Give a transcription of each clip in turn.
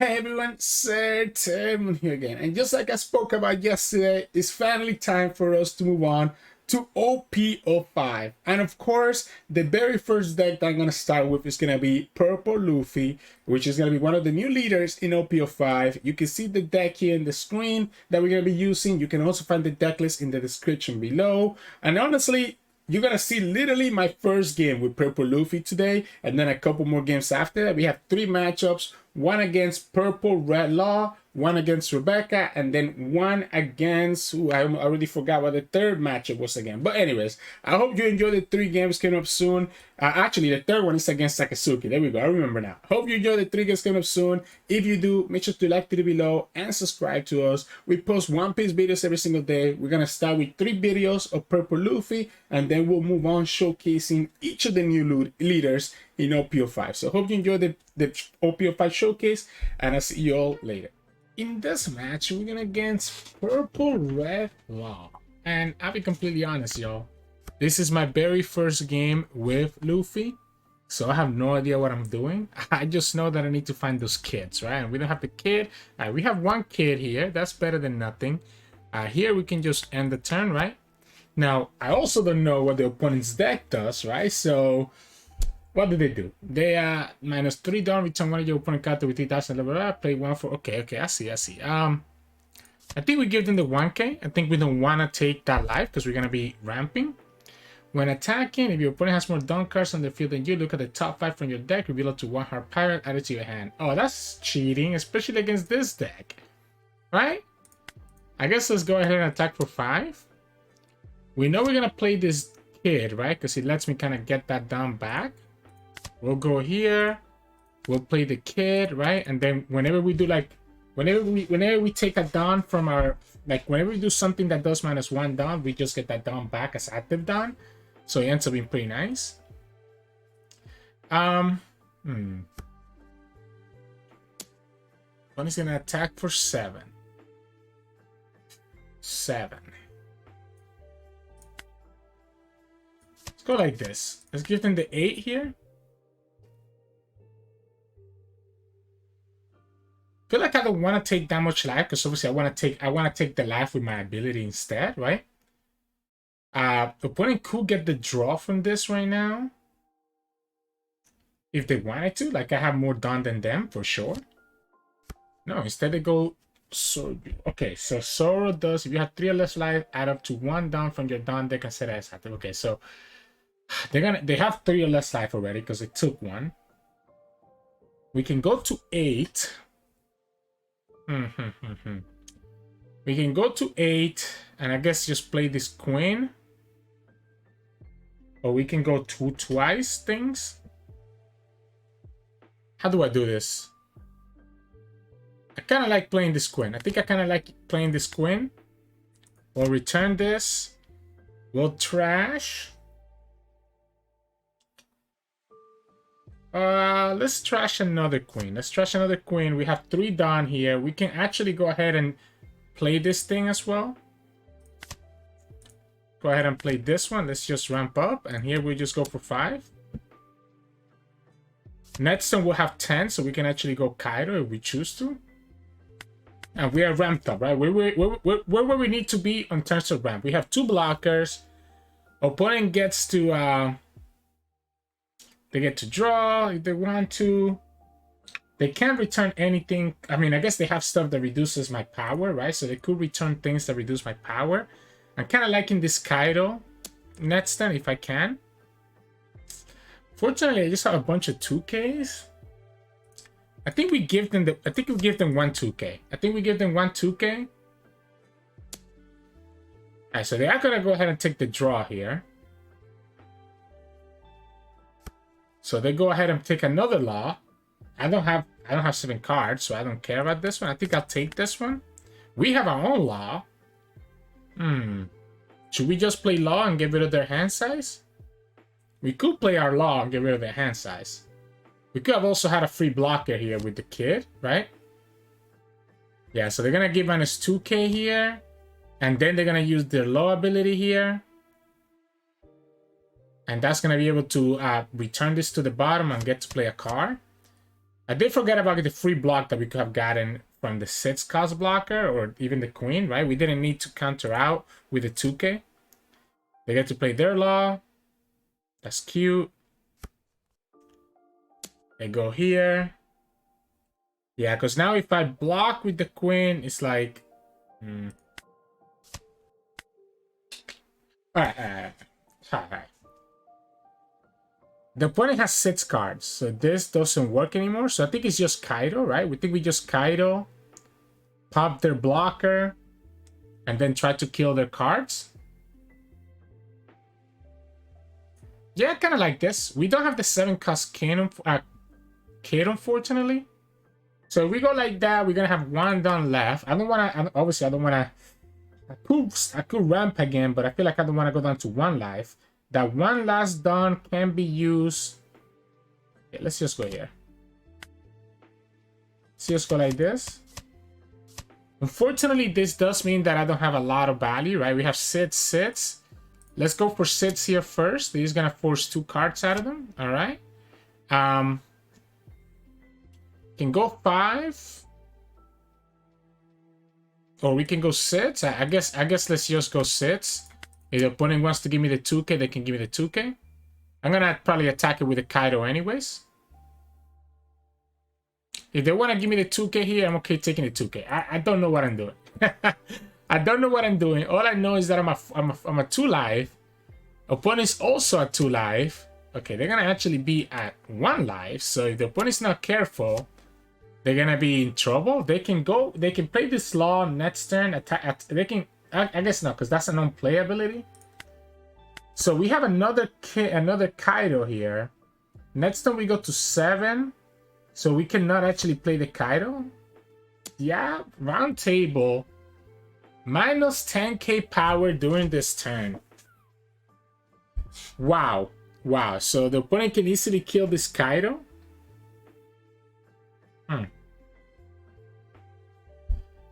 Hey everyone, Sirturmund here again. And just like I spoke about yesterday, it's finally time for us to move on to OP05. And of course, the very first deck that I'm going to start with is going to be Purple Luffy, which is going to be one of the new leaders in OP05. You can see the deck here in the screen that we're going to be using. You can also find the deck list in the description below. And honestly, you're going to see literally my first game with Purple Luffy today, and then a couple more games after that. We have 3 matchups, one against Purple Red Law, one against Rebecca, and then one against, I already forgot what the third matchup was again. But anyways, I hope you enjoy the 3 games coming up soon. Actually, the third one is against Sakazuki. There we go, I remember now. Hope you enjoy the 3 games coming up soon. If you do, make sure to like the video below and subscribe to us. We post One Piece videos every single day. We're going to start with 3 videos of Purple Luffy, and then we'll move on showcasing each of the new leaders in OP05. So hope you enjoy the OP05 showcase, and I'll see you all later. In this match, we're going against Purple Red Law. And I'll be completely honest, y'all. This is my very first game with Luffy. So I have no idea what I'm doing. I just know that I need to find those kids, right? And we don't have the kid. We have 1 kid here. That's better than nothing. Here we can just end the turn, right? Now, I also don't know what the opponent's deck does, right? So what do they do? They -3 down, return one of your opponent card with 3,000 level, play 1 for. Okay, I see. I think we give them the 1k. I think we don't want to take that life because we're going to be ramping. When attacking, if your opponent has more down cards on the field than you, look at the top 5 from your deck, reveal it to 1 hard pirate, add it to your hand. Oh, that's cheating, especially against this deck, right? I guess let's go ahead and attack for 5. We know we're going to play this kid, right? Because it lets me kind of get that down back. We'll go here. We'll play the kid, right? And then whenever we do whenever we take a down from our, whenever we do something that does -1 down, we just get that down back as active down. So it ends up being pretty nice. One is gonna attack for 7. 7. Let's go like this. Let's give them the 8 here. I feel like I don't want to take that much life because obviously I want to take the life with my ability instead, right? The opponent could get the draw from this right now if they wanted to. Like I have more done than them for sure. No, instead they go Sorrow. Okay, so Sorrow does, if you have 3 or less life, add up to 1 down from your down deck and set it as active. Okay, so they have 3 or less life already because they took 1. We can go to 8. We can go to 8 and I guess just play this Queen. Or we can go twice things. How do I do this? I kind of like playing this Queen. I think I kind of like playing this Queen. We'll return this. We'll trash. Let's trash another Queen. Let's trash another Queen. We have 3 down here. We can actually go ahead and play this thing as well. Go ahead and play this one. Let's just ramp up. And here we just go for 5. Next turn we'll have 10, so we can actually go Kaido if we choose to. And we are ramped up, right? We're where we need to be in terms of ramp. We have 2 blockers. Opponent gets to... They get to draw if they want to. They can't return anything. I mean, I guess they have stuff that reduces my power, right? So they could return things that reduce my power. I'm kind of liking this Kaido next turn if I can. Fortunately, I just have a bunch of 2Ks. I think we give them the. I think we give them 1 2K. I think we give them 1 2K. Alright, so they are gonna go ahead and take the draw here. So they go ahead and take another law. I don't have 7 cards, so I don't care about this one. I think I'll take this one. We have our own law. Should we just play law and get rid of their hand size? We could play our law and get rid of their hand size. We could have also had a free blocker here with the kid, right? Yeah, so they're gonna give -2K here. And then they're gonna use their law ability here. And that's going to be able to return this to the bottom and get to play a card. I did forget about the free block that we could have gotten from the 6 cost blocker or even the Queen, right? We didn't need to counter out with the 2K. They get to play their law. That's cute. They go here. Yeah, because now if I block with the Queen, it's like... Alright. The opponent has 6 cards, so this doesn't work anymore. So I think it's just Kaido, right? We think we just Kaido, pop their blocker, and then try to kill their cards. Yeah, kind of like this. We don't have the 7 cost Kaido, unfortunately. So if we go like that, we're gonna have 1 down left. I don't wanna, obviously I don't wanna, I could ramp again, but I feel like I don't wanna go down to 1 life. That 1 last dawn can be used. Okay, let's just go here. Let's just go like this. Unfortunately, this does mean that I don't have a lot of value, right? We have sits. Let's go for sits here first. He's gonna force 2 cards out of them. All right. Can go 5. Or we can go sits. I guess let's just go sits. If the opponent wants to give me the 2K, they can give me the 2K. I'm gonna probably attack it with the Kaido anyways. If they want to give me the 2K here, I'm okay taking the 2K. I don't know what I'm doing. I don't know what I'm doing. All I know is that I'm a 2 life. Opponent's also at 2 life. Okay, they're gonna actually be at 1 life. So if the opponent's not careful, they're gonna be in trouble. They can play this law next turn. They can. I guess not, because that's an on-play ability. So we have another Kaido here. Next time we go to 7. So we cannot actually play the Kaido. Yeah, round table. Minus 10k power during this turn. Wow. Wow. So the opponent can easily kill this Kaido.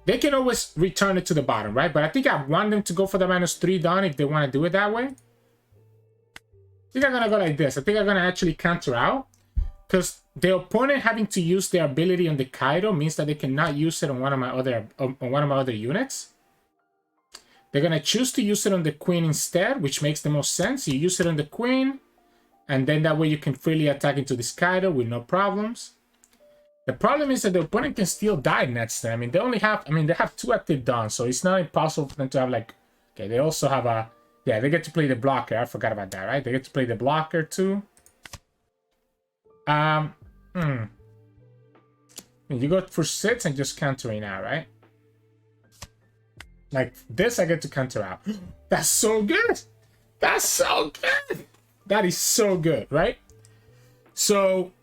They can always return it to the bottom, right? But I think I want them to go for the -3 dawn if they want to do it that way. I think I'm going to go like this. I think I'm going to actually counter out. Because the opponent having to use their ability on the Kaido means that they cannot use it on one of my other units. They're going to choose to use it on the Queen instead, which makes the most sense. You use it on the Queen, and then that way you can freely attack into this Kaido with no problems. The problem is that the opponent can still die next turn. I mean, they have 2 active dawns, so it's not impossible for them to have like... Okay, they also have a... Yeah, they get to play the blocker. I forgot about that, right? They get to play the blocker too. You go for sits and just countering out, right? Like this, I get to counter out. That's so good. That's so good. That is so good, right? So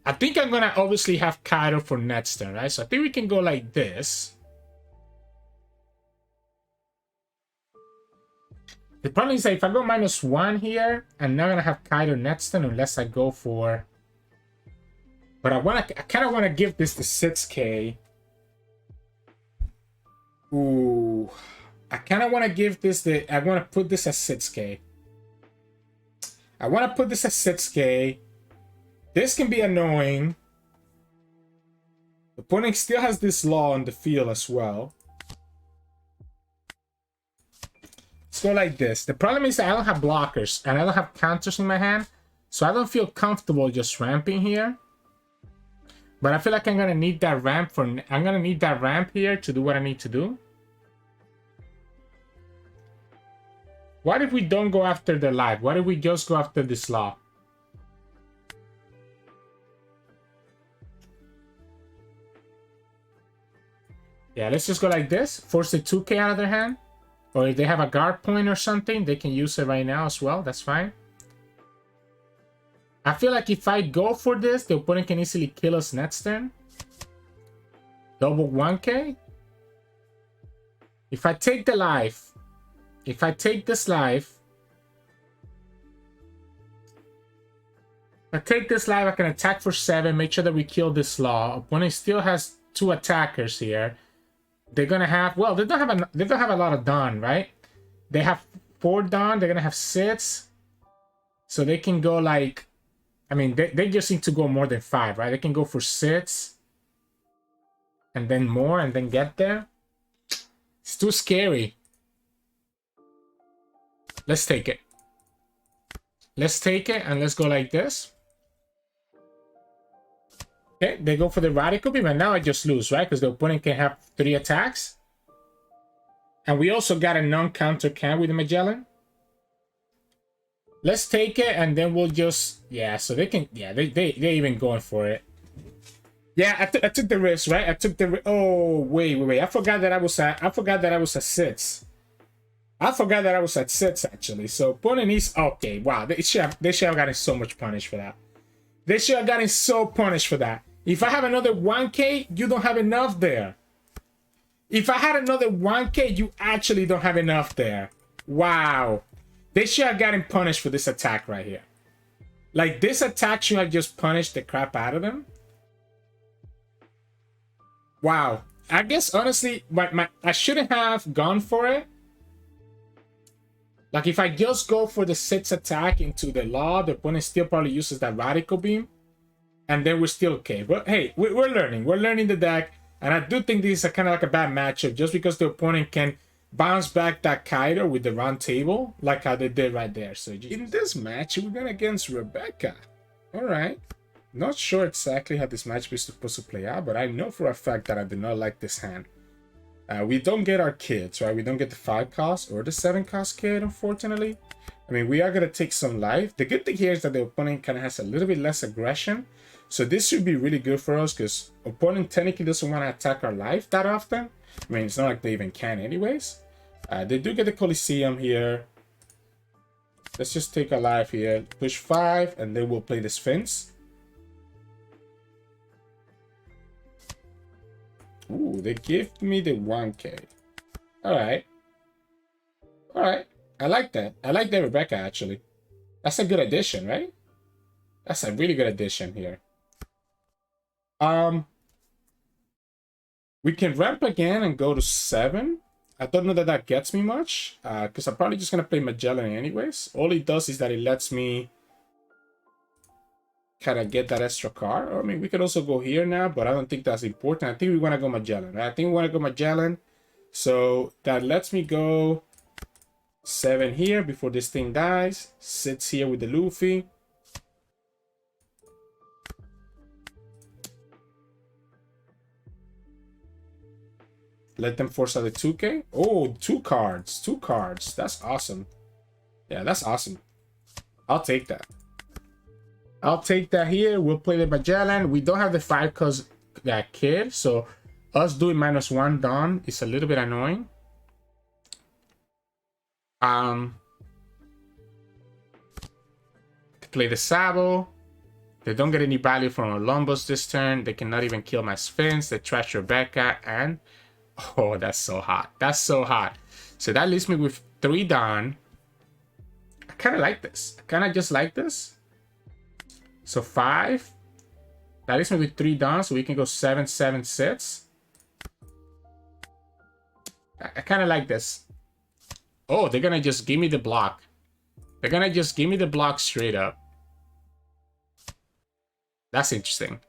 I think I'm gonna obviously have Kaido for next turn, right? So I think we can go like this. The problem is that if I go -1 here, I'm not gonna have Kaido next turn unless I go for... But I kind of want to give this the 6k. Ooh. I kind of want to give this the... I want to put this at 6k. I want to put this at 6k. This can be annoying. The opponent still has this law on the field as well. Let's go like this. The problem is that I don't have blockers and I don't have counters in my hand. So I don't feel comfortable just ramping here. But I feel like I'm gonna need that ramp here to do what I need to do. What if we don't go after the life? What if we just go after this law? Yeah, let's just go like this. Force the 2k out of their hand. Or if they have a guard point or something, they can use it right now as well. That's fine. I feel like if I go for this, the opponent can easily kill us next turn. Double 1k. If I take the life, if I take this life, I can attack for 7, make sure that we kill this law. Opponent still has 2 attackers here. They're gonna have, well, they don't have a lot of dawn, right? They have 4 dawn, they're gonna have 6. So they can go like I mean, they just need to go more than 5, right? They can go for 6. And then more, and then get there. It's too scary. Let's take it. Let's take it, and let's go like this. Okay, they go for the radical beam, and now I just lose, right? Because the opponent can have 3 attacks. And we also got a non-counter can with the Magellan. Let's take it, and then we'll just... Yeah, so they can... Yeah, they're even going for it. Yeah, I took the risk, right? I took the... Oh, wait. I forgot that I was at 6. I forgot that I was at 6, actually. So, opponent is... Okay, wow. They should have gotten so much punished for that. They should have gotten so punished for that. If I have another 1k, you don't have enough there. If I had another 1k, you actually don't have enough there. Wow. They should have gotten punished for this attack right here. Like, this attack should have just punished the crap out of them. Wow. I guess, honestly, I shouldn't have gone for it. Like, if I just go for the 6 attack into the Law, the opponent still probably uses that radical beam. And then we're still okay. But hey, we're learning. We're learning the deck. And I do think this is kind of like a bad matchup just because the opponent can bounce back that Kaido with the round table like how they did right there. So in this match, we're going against Rebecca. All right. Not sure exactly how this match is supposed to play out, but I know for a fact that I do not like this hand. We don't get our kids, right? We don't get the 5 cost or the 7 cost kid, unfortunately. I mean, we are going to take some life. The good thing here is that the opponent kind of has a little bit less aggression. So this should be really good for us because opponent technically doesn't want to attack our life that often. I mean, it's not like they even can anyways. They do get the Coliseum here. Let's just take a life here. Push 5, and then we'll play the Sphinx. Ooh, they give me the 1k. Alright. Alright. I like that. I like that Rebecca, actually. That's a good addition, right? That's a really good addition here. We can ramp again and go to 7. I don't know that that gets me much, because I'm probably just going to play Magellan anyways. All it does is that it lets me kind of get that extra card. Or, I mean, we could also go here now, but I don't think that's important. I think we want to go Magellan, right? I think we want to go Magellan. So that lets me go 7 here before this thing dies. 6 here with the Luffy. Let them force out the 2k. Oh, 2 cards. 2 cards. That's awesome. Yeah, that's awesome. I'll take that. I'll take that here. We'll play the Magellan. We don't have the 5 cause that kid. So us doing -1 done is a little bit annoying. Play the Sabo. They don't get any value from Olympus this turn. They cannot even kill my Sphinx. They trash Rebecca and... Oh, that's so hot. That's so hot. So that leaves me with 3 down. I kind of like this. I kind of just like this. So 5. That leaves me with 3 down. So we can go 7, 7, 6. I kind of like this. Oh, they're going to just give me the block. They're going to just give me the block straight up. That's interesting.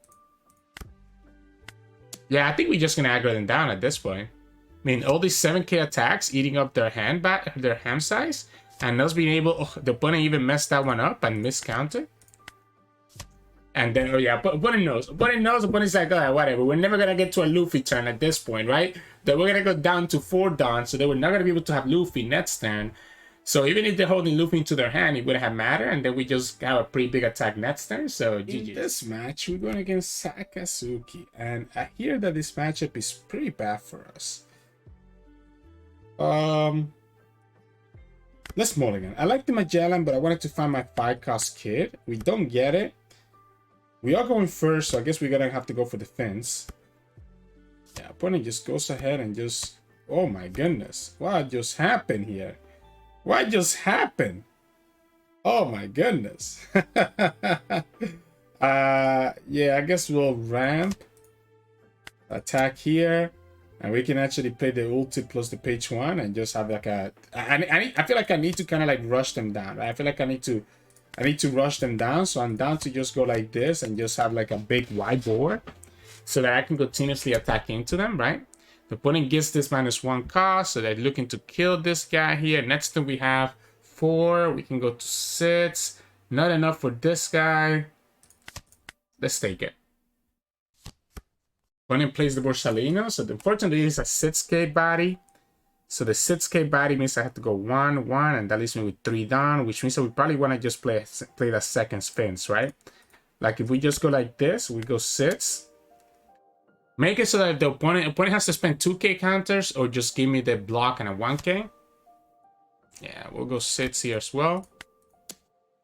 Yeah, I think we're just gonna aggro them down at this point. I mean, all these 7k attacks eating up their hand back, their hand size, and us being able. Oh, the opponent even messed that one up and miscounted. And then, oh yeah, but opponent knows. Opponent's like, oh, whatever. We're never gonna get to a Luffy turn at this point, right? That we're gonna go down to 4 dons, so they were not gonna be able to have Luffy next turn. So even if they're holding Luffy into their hand, it wouldn't have mattered, and then we just have a pretty big attack next turn. So in this match, we're going against Sakazuki, and I hear that this matchup is pretty bad for us. Let's mulligan. I like the Magellan, but I wanted to find my 5-cost kid. We don't get it. We are going first, so I guess we're gonna have to go for the fence. Yeah, opponent just goes ahead and just... Oh my goodness, what just happened here? What just happened? Oh my goodness. Yeah, I guess we'll ramp. Attack here. And we can actually play the ulti plus the page 1 and just have like a... I feel like I need to kind of like rush them down. Right? I feel like I need to I need to rush them down, so I'm down to just go like this and just have like a big wide board so that I can continuously attack into them, right? The opponent gets this -1 cost, so they're looking to kill this guy here. Next thing we have 4, we can go to 6. Not enough for this guy. Let's take it. Opponent plays the Borsalino, so unfortunately it's a 6k body. So the 6k body means I have to go 1, 1, and that leaves me with 3 down, which means that we probably want to just play the second Sphinx, right? Like if we just go like this, we go 6. Make it so that the opponent has to spend 2k counters or just give me the block and a 1k. Yeah, we'll go 6 here as well.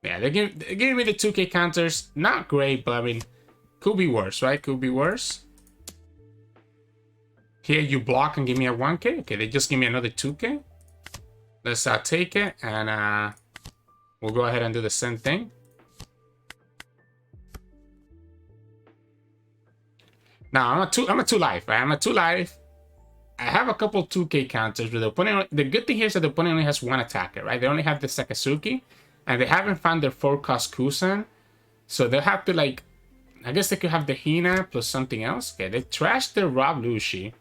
Yeah, they're giving me the 2k counters. Not great, but I mean, could be worse, right? Could be worse. Here you block and give me a 1k. Okay, they just give me another 2k. Let's take it, and we'll go ahead and do the same thing. Now I'm a 2 life, right? I'm a 2 life. I have a couple 2k counters with the opponent. The good thing here is that the opponent only has 1 attacker, right? They only have the Sakazuki, and they haven't found their 4-cost Kusan. So they'll have to, like, I guess they could have the Hina plus something else. Okay, they trashed their Rob Lucy.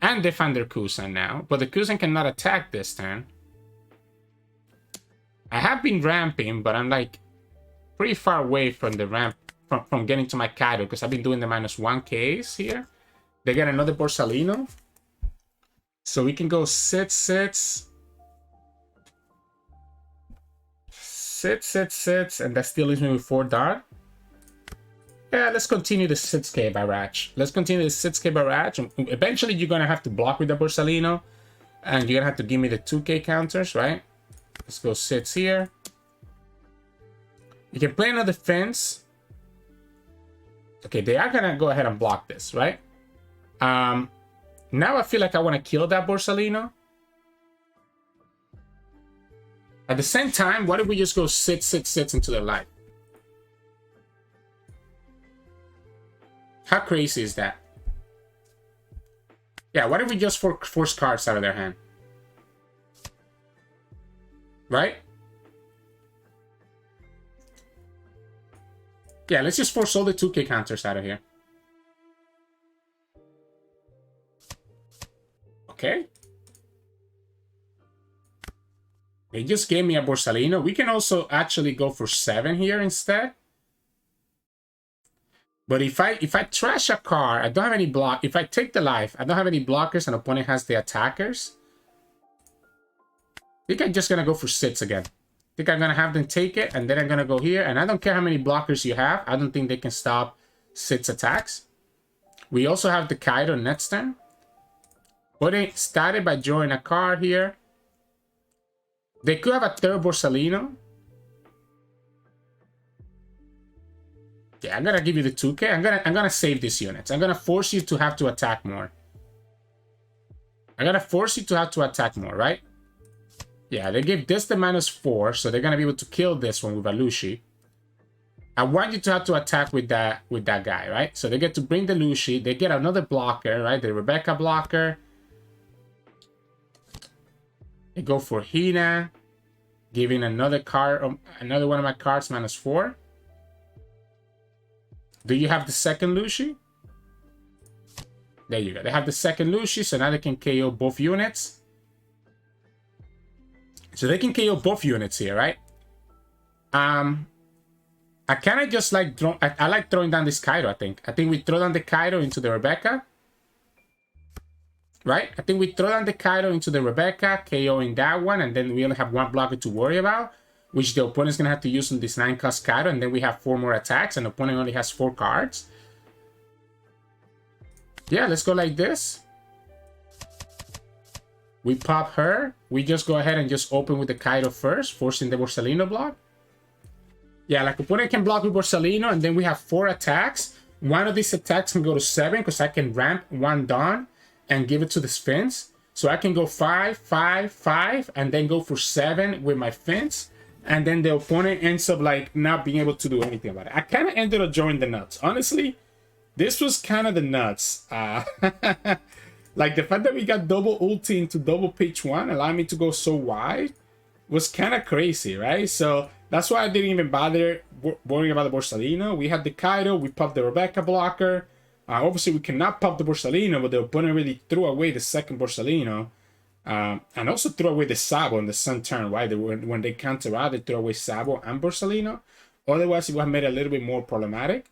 And they found their Kusan now, but the Kusan cannot attack this turn. I have been ramping, but I'm like pretty far away from the ramp, from getting to my Kaido, because I've been doing the -1ks here. They get another Borsalino. So we can go 6, 6. 6, 6, 6, and that still leaves me with 4 dart. Yeah, let's continue the 6k barrage. Let's continue the 6k barrage. Eventually, you're going to have to block with the Borsalino. And you're going to have to give me the 2k counters, right? Let's go 6 here. You can play another fence. Okay, they are going to go ahead and block this, right? Now I feel like I want to kill that Borsalino. At the same time, what if we just go 6, 6, 6 into their life? How crazy is that? Yeah, what if we just force cards out of their hand? Right? Yeah, let's just force all the 2k counters out of here. Okay. They just gave me a Borsalino. We can also actually go for 7 here instead. But if I trash a card, I don't have any block. If I take the life, I don't have any blockers, and opponent has the attackers. I think I'm just gonna go for 6 again. I think I'm gonna have them take it, and then I'm gonna go here. And I don't care how many blockers you have. I don't think they can stop 6 attacks. We also have the Kaido next turn. But they started by drawing a card here. They could have a third Borsalino. Yeah, I'm gonna give you the 2k. I'm gonna save these units. I'm gonna force you to have to attack more. I'm gonna force you to have to attack more, right? Yeah, they give this the -4, so they're gonna be able to kill this one with a Lucy. I want you to have to attack with that guy, right? So they get to bring the Lucy. They get another blocker, right? The Rebecca blocker. They go for Hina, giving another card, another one of my cards -4. Do you have the second Lucy? There you go. They have the second Lucy, so now they can KO both units. So they can KO both units here, right? I kind of just like I like throwing down this Kaido. I think we throw down the Kaido into the Rebecca, right? I think we throw down the Kaido into the Rebecca, KOing that one, and then we only have 1 blocker to worry about, which the opponent's gonna have to use on this 9-cost Kaido, and then we have 4 more attacks, and the opponent only has 4 cards. Yeah, let's go like this. We pop her. We just go ahead and just open with the Kaido first, forcing the Borsalino block. Yeah, like opponent can block with Borsalino, and then we have 4 attacks. One of these attacks can go to 7, because I can ramp 1 Dawn and give it to the Sphinx. So I can go 5, 5, 5, and then go for 7 with my Sphinx. And then the opponent ends up like not being able to do anything about it. I kind of ended up enjoying the nuts. Honestly, this was kind of the nuts. Like the fact that we got double ulti into double page 1 allowed me to go so wide was kind of crazy, right? So that's why I didn't even bother worrying about the Borsalino. We had the Kaido, we popped the Rebecca blocker. Obviously, we cannot pop the Borsalino, but the opponent really threw away the second Borsalino. And also threw away the Sabo on the sun turn, right? When they counter out, they threw away Sabo and Borsalino. Otherwise, it would have made it a little bit more problematic.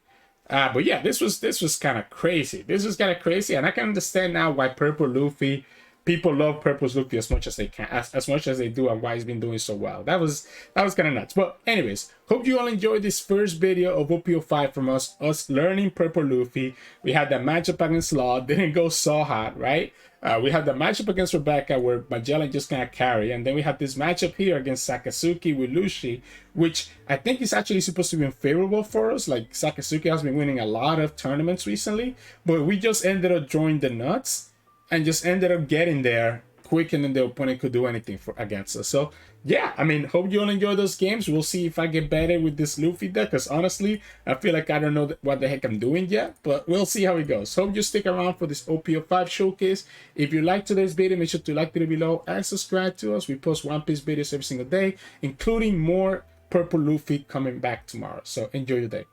But yeah, this was kind of crazy. This was kind of crazy, and I can understand now why Purple Luffy, people love Purple Luffy as much as they can, as much as they do, and why he's been doing so well. That was kind of nuts. But anyways, hope you all enjoyed this first video of OP05 from us learning Purple Luffy. We had that matchup against Law, didn't go so hot, right? We had the matchup against Rebecca where Magellan just kind of carry, and then we had this matchup here against Sakazuki with Lucy, which I think is actually supposed to be favorable for us. Like, Sakazuki has been winning a lot of tournaments recently, but we just ended up drawing the nuts and just ended up getting there quicker than the opponent could do anything against us. So yeah, I mean, hope you all enjoy those games. We'll see if I get better with this Luffy deck, because honestly, I feel like I don't know what the heck I'm doing yet, but we'll see how it goes. Hope you stick around for this OP05 showcase. If you liked today's video, make sure to like the video below and subscribe to us. We post One Piece videos every single day, including more Purple Luffy coming back tomorrow. So enjoy your day.